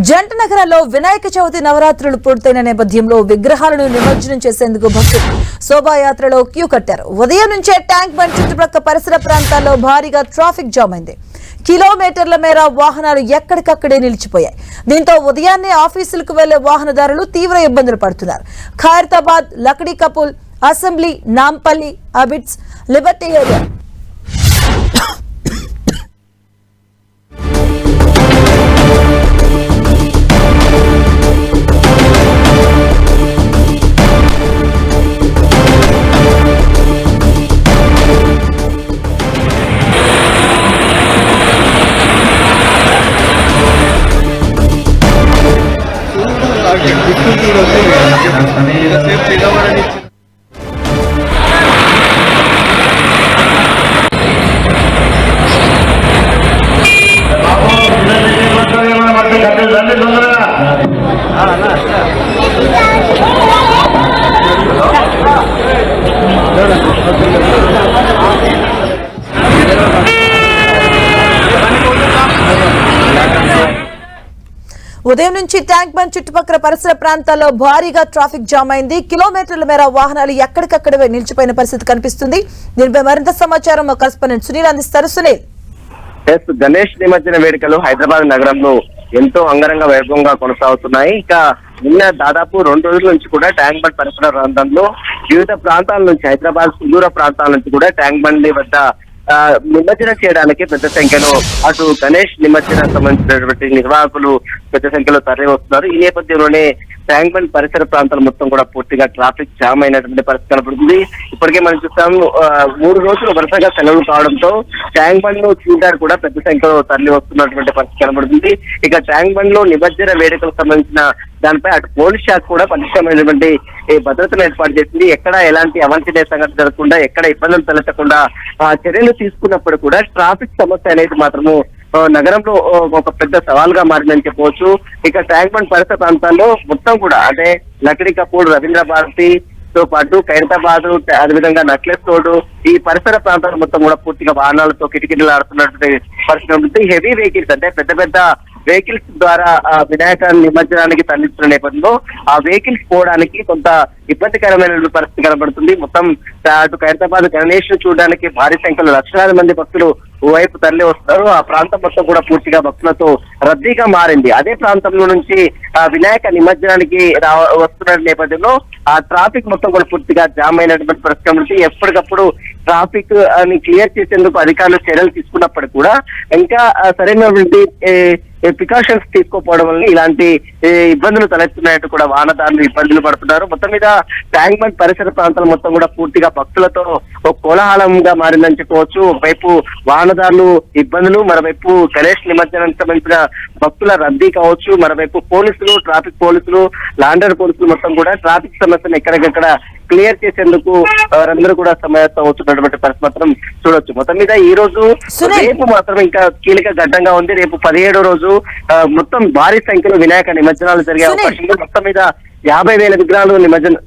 జంట నగరాల్లో వినాయక చవితి నవరాత్రులు పూర్తయిన నేపథ్యంలో విగ్రహాలను నిమజ్జనం చేసేందుకు భక్తులు శోభాయాత్రలో క్యూ కట్టారు. ఉదయం నుంచే ట్యాంక్ బండ్ చుట్టుపక్కల పరిసర ప్రాంతాల్లో భారీగా ట్రాఫిక్ జామ్ అయింది. కిలోమీటర్ల మేర వాహనాలు ఎక్కడికక్కడే నిలిచిపోయాయి. దీంతో ఉదయాన్నే ఆఫీసులకు వెళ్లే వాహనదారులు తీవ్ర ఇబ్బందులు పడుతున్నారు. Khairatabad, Lakdi కపూల్, assembly, Nampally, Abids, Liberty area ఉదయం నుంచి ట్యాంక్ బండ్ చుట్టుపక్కల పరిసర ప్రాంతాల్లో భారీగా ట్రాఫిక్ జామ్ అయింది. కిలోమీటర్ల మేర వాహనాలు ఎక్కడికక్కడే నిలిచిపోయిన పరిస్థితి కనిపిస్తుంది. దీనిపై మరింత సమాచారం మా కరెస్పాండెంట్ సునీల్ అందిస్తారు. సునీల్, గణేష్ నిమజ్జన వేడుకలు హైదరాబాద్ నగరంలో ఎంతో అంగరంగ వైభవంగా కొనసాగుతున్నాయి. ఇక నిన్న దాదాపు 2 రోజుల నుంచి కూడా ట్యాంక్ బండ్ పరిసర ప్రాంతంలో వివిధ ప్రాంతాల నుంచి, హైదరాబాద్ సుదూర ప్రాంతాల నుంచి కూడా ట్యాంక్ బండ్ వద్ద నిమజ్జనం చేయడానికి పెద్ద సంఖ్యలో అటు గణేష్ నిమజ్జనం సంబంధించినటువంటి నిర్వాహకులు పెద్ద సంఖ్యలో తరలి వస్తున్నారు. ఈ నేపథ్యంలోనే ట్యాంక్ బండ్ పరిసర ప్రాంతాలు మొత్తం కూడా పూర్తిగా ట్రాఫిక్ జామ్ అయినటువంటి పరిస్థితి కనపడుతుంది. ఇప్పటికే మనం చూస్తాం 3 రోజులు వరుసగా సెలవులు కావడంతో ట్యాంక్ బండ్ ను చూడడానికి కూడా పెద్ద సంఖ్యలో తరలి వస్తున్నటువంటి పరిస్థితి కనబడుతుంది. ఇక ట్యాంక్ బండ్ లో నిమజ్జన వేడుకలకు సంబంధించిన దానిపై అటు పోలీస్ శాఖ కూడా పటిష్టమైనటువంటి భద్రతను ఏర్పాటు చేసింది. ఎక్కడ ఎలాంటి అవాంఛనీయ సంఘటన జరగకుండా, ఎక్కడ ఇబ్బందులు తలెత్తకుండా చర్యలు తీసుకున్నప్పుడు కూడా ట్రాఫిక్ సమస్య అనేది మాత్రము నగరంలో ఒక పెద్ద సవాల్గా మారిందని చెప్పవచ్చు. ఇక ట్యాంక్ బండ్ పరిసర ప్రాంతాల్లో మొత్తం కూడా అంటే లక్డీ కపూర్, రవీంద్ర భారతి తో పాటు ఖైరతాబాద్, అదేవిధంగా నక్లెస్ రోడ్, ఈ పరిసర ప్రాంతాలు మొత్తం కూడా పూర్తిగా వాహనాలతో కిటకిటలు ఆడుతున్నటువంటి పరిస్థితి ఉంటుంది. హెవీ వెహికల్స్ అంటే పెద్ద పెద్ద వెహికల్స్ ద్వారా వినాయక నిమజ్జనానికి తరలిస్తున్న నేపథ్యంలో ఆ వెహికల్స్ పోవడానికి కొంత ఇబ్బందికరమైన పరిస్థితి కనబడుతుంది. మొత్తం అటు ఖైరతాబాద్ గణేష్ చూడడానికి భారీ సంఖ్యలో లక్షలాది మంది భక్తులు ఓవైపు తరలి వస్తారు. ఆ ప్రాంతం మొత్తం కూడా పూర్తిగా భక్తులతో రద్దీగా మారింది. అదే ప్రాంతంలో నుంచి వినాయక నిమజ్జనానికి వస్తున్న నేపథ్యంలో ఆ ట్రాఫిక్ మొత్తం కూడా పూర్తిగా జామ్ అయినటువంటి పరిస్థితి నుంచి ఎప్పటికప్పుడు ట్రాఫిక్ ని క్లియర్ చేసేందుకు అధికారులు చర్యలు తీసుకున్నప్పటికీ కూడా ఇంకా సరైనటువంటి ప్రికాషన్స్ తీసుకోకపోవడం వల్ల ఇలాంటి ఇబ్బందులు తలెత్తున్నాయంటూ కూడా వాహనదారులు ఇబ్బందులు పడుతున్నారు. మొత్తం మీద ట్యాంక్ బండ్ పరిసర ప్రాంతాలు మొత్తం కూడా పూర్తిగా భక్తులతో కోలాహలంగా మారిందని చెప్పవచ్చు. ఒకవైపు వాహనదారులు ఇబ్బందులు, మరోవైపు గణేష్ నిమజ్జనానికి సంబంధించిన భక్తుల రద్దీ కావచ్చు, మరోవైపు పోలీసులు, ట్రాఫిక్ పోలీసులు, లాండర్ పోలీసులు మొత్తం కూడా ట్రాఫిక్ సమస్యను ఎక్కడికక్కడ క్లియర్ చేసేందుకు వారందరూ కూడా సమాయత్తం అవుతున్నటువంటి పరిస్థితి మాత్రం చూడొచ్చు. మొత్తం మీద ఈ రోజు, రేపు మాత్రం ఇంకా కీలక ఘట్టంగా ఉంది. రేపు 17వ రోజు మొత్తం భారీ సంఖ్యలో వినాయక నిమజ్జనాలు జరిగే అవకాశం ఉంది. మొత్తం మీద 50,000 విగ్రహాలు నిమజ్జనం.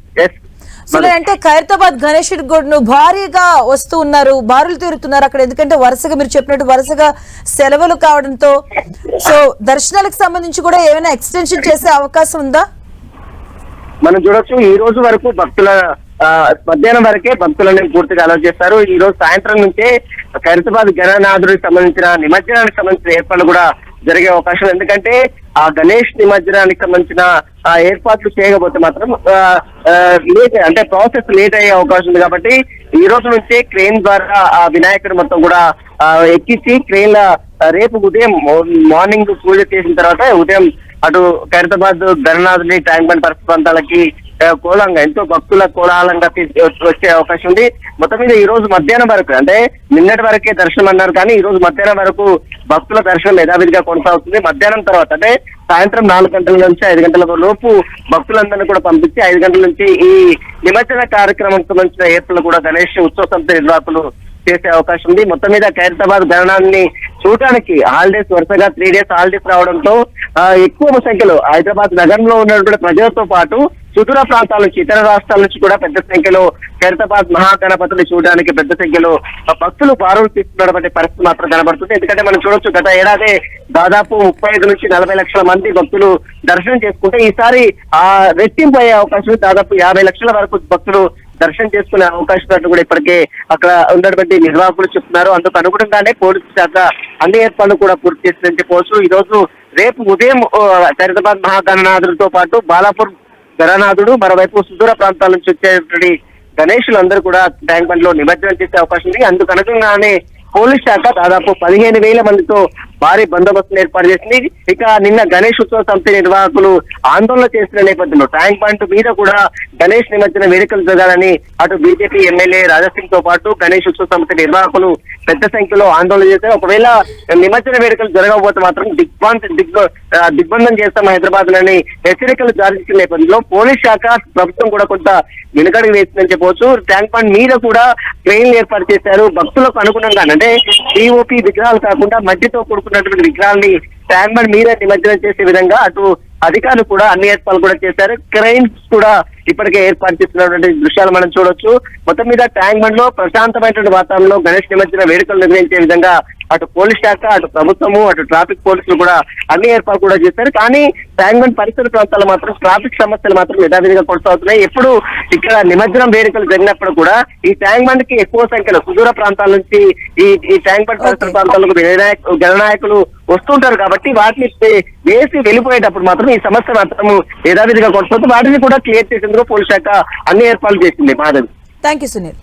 అంటే ఖైరతాబాద్ గణేష్ గుడ్ ను భారీగా వస్తూ ఉన్నారు, బారులు తీరుతున్నారు అక్కడ. ఎందుకంటే వరుసగా మీరు చెప్పినట్టు వరుసగా సెలవులు కావడంతో సో దర్శనాలకు సంబంధించి కూడా ఏమైనా ఎక్స్టెన్షన్ చేసే అవకాశం ఉందా? మనం చూడొచ్చు, ఈ రోజు వరకు భక్తుల మధ్యాహ్నం వరకే భక్తులను పూర్తిగా అలౌ చేస్తారు. ఈ రోజు సాయంత్రం నుంచే ఖైరతాబాద్ గణనాథుడికి సంబంధించిన నిమజ్జనానికి సంబంధించిన ఏర్పాట్లు కూడా జరిగే అవకాశం. ఎందుకంటే ఆ గణేష్ నిమజ్జనానికి సంబంధించిన ఏర్పాట్లు చేయకపోతే మాత్రం లేట్, అంటే ప్రాసెస్ లేట్ అయ్యే అవకాశం ఉంది. కాబట్టి ఈ రోజు నుంచే క్రెయిన్ ద్వారా ఆ వినాయకుడు మొత్తం కూడా ఎక్కించి క్రెయిన్ రేపు ఉదయం మార్నింగ్ పూజ చేసిన తర్వాత ఉదయం అటు ఖైరతాబాద్ గణనాథుని ట్యాంక్ బండ్ పరిసర ప్రాంతాలకి కోలంగా ఎంతో భక్తుల కోలాహలంగా వచ్చే అవకాశం ఉంది. మొత్తం మీద ఈ రోజు మధ్యాహ్నం వరకు, అంటే నిన్నటి వరకే దర్శనం అన్నారు కానీ ఈ రోజు మధ్యాహ్నం వరకు భక్తుల దర్శనం యథావిధిగా కొనసాగుతుంది. మధ్యాహ్నం తర్వాత అంటే సాయంత్రం 4 గంటల నుంచి 5 గంటల లోపు భక్తులందరినీ కూడా పంపించి 5 గంటల నుంచి ఈ నిమజ్జన కార్యక్రమానికి సంబంధించిన ఏర్పాట్లు కూడా గణేష్ ఉత్సవ సమితి నిర్వాహకులు చేసే అవకాశం ఉంది. మొత్తం మీద ఖైరతాబాద్ గణనాన్ని చూడడానికి హాలిడేస్ వరుసగా 3 డేస్ హాలిడేస్ రావడంతో ఎక్కువ సంఖ్యలో హైదరాబాద్ నగరంలో ఉన్నటువంటి ప్రజలతో పాటు సుదూర ప్రాంతాల నుంచి ఇతర రాష్ట్రాల నుంచి కూడా పెద్ద సంఖ్యలో ఖైరతాబాద్ మహాగణపతిని చూడడానికి పెద్ద సంఖ్యలో భక్తులు బారులు తీస్తున్నటువంటి పరిస్థితి మాత్రం కనబడుతుంది. ఎందుకంటే మనం చూడొచ్చు గత ఏడాది దాదాపు 35 నుంచి 40 లక్షల మంది భక్తులు దర్శనం చేసుకుంటే ఈసారి రెట్టింపు అయ్యే అవకాశం దాదాపు 50 లక్షల వరకు భక్తులు దర్శనం చేసుకునే అవకాశం ఉన్నట్టు కూడా ఇప్పటికే అక్కడ ఉన్నటువంటి నిర్వాహకులు చెప్తున్నారు. అందుకు అనుగుణంగానే పోలీసు శాఖ అన్ని ఏర్పాట్లు కూడా పూర్తి చేసిందని చెప్పవచ్చు. ఈ రోజు రేపు ఉదయం ఖైరతాబాద్ మహాగణనాథుడితో పాటు బాలాపూర్ గణనాథుడు, మరోవైపు సుదూర ప్రాంతాల నుంచి వచ్చేటువంటి గణేషులందరూ కూడా ట్యాంక్ బండ్ లో నిమజ్జనం చేసే అవకాశం ఉంది. అందుకు అనుగుణంగానే పోలీస్ శాఖ దాదాపు 15,000 మందితో భారీ బందోబస్తును ఏర్పాటు చేసింది. ఇక నిన్న గణేష్ ఉత్సవ సమితి నిర్వాహకులు ఆందోళన చేసిన నేపథ్యంలో ట్యాంక్ బండ్ మీద కూడా గణేష్ నిమజ్జన వేడుకలు జరగాలని అటు బీజేపీ ఎమ్మెల్యే రాజాసింగ్ తో పాటు గణేష్ ఉత్సవ సమితి నిర్వాహకులు పెద్ద సంఖ్యలో ఆందోళన చేశారు. ఒకవేళ నిమజ్జన వేడుకలు జరగకపోతే మాత్రం దిగ్బంధం చేస్తాం హైదరాబాద్ అని హెచ్చరికలు జారీ చేసిన నేపథ్యంలో పోలీస్ శాఖ ప్రభుత్వం కూడా కొంత వెనుకడుగు వేసిందని చెప్పవచ్చు. ట్యాంక్ బండ్ మీద కూడా ట్రైన్లు ఏర్పాటు చేశారు. భక్తులకు అనుగుణంగా అంటే డిఓపి విగ్రహాలు కాకుండా మట్టితో కూడుకున్నటువంటి విగ్రహాలని ట్యాంక్ బండ్ మీద నిమజ్జనం చేసే విధంగా అటు అధికారులు కూడా అన్ని ఏర్పాట్లు కూడా చేశారు. క్రైన్స్ కూడా ఇప్పటికే ఏర్పాటు చేస్తున్నటువంటి దృశ్యాలు మనం చూడొచ్చు. మొత్తం మీద ట్యాంక్ బండ్ లో ప్రశాంతమైనటువంటి వాతావరణంలో గణేష్ నిమజ్జన వేడుకలు నిర్వహించే విధంగా అటు పోలీస్ శాఖ, అటు ప్రభుత్వము, అటు ట్రాఫిక్ పోలీసులు కూడా అన్ని ఏర్పాట్లు కూడా చేశారు. కానీ ట్యాంక్ బండ్ పరిసర ప్రాంతాల్లో మాత్రం ట్రాఫిక్ సమస్యలు మాత్రం యథావిధిగా కొనసాగుతున్నాయి. ఎప్పుడు ఇక్కడ నిమజ్జనం వేడుకలు జరిగినప్పుడు కూడా ఈ ట్యాంక్ బండ్ కి ఎక్కువ సంఖ్యలో సుదూర ప్రాంతాల నుంచి ఈ ట్యాంక్ బండ్ పరిసర ప్రాంతాలకు గణనాయకులు వస్తుంటారు కాబట్టి వాటిని వేసి వెళ్ళిపోయేటప్పుడు మాత్రం ఈ సమస్య మాత్రం యథావిధిగా కొనసాగుతుంది. వాటిని కూడా క్లియర్ చేసేందుకు పోలీస్ శాఖ అన్ని ఏర్పాట్లు చేసింది. మాధవి. Thank you Sunil.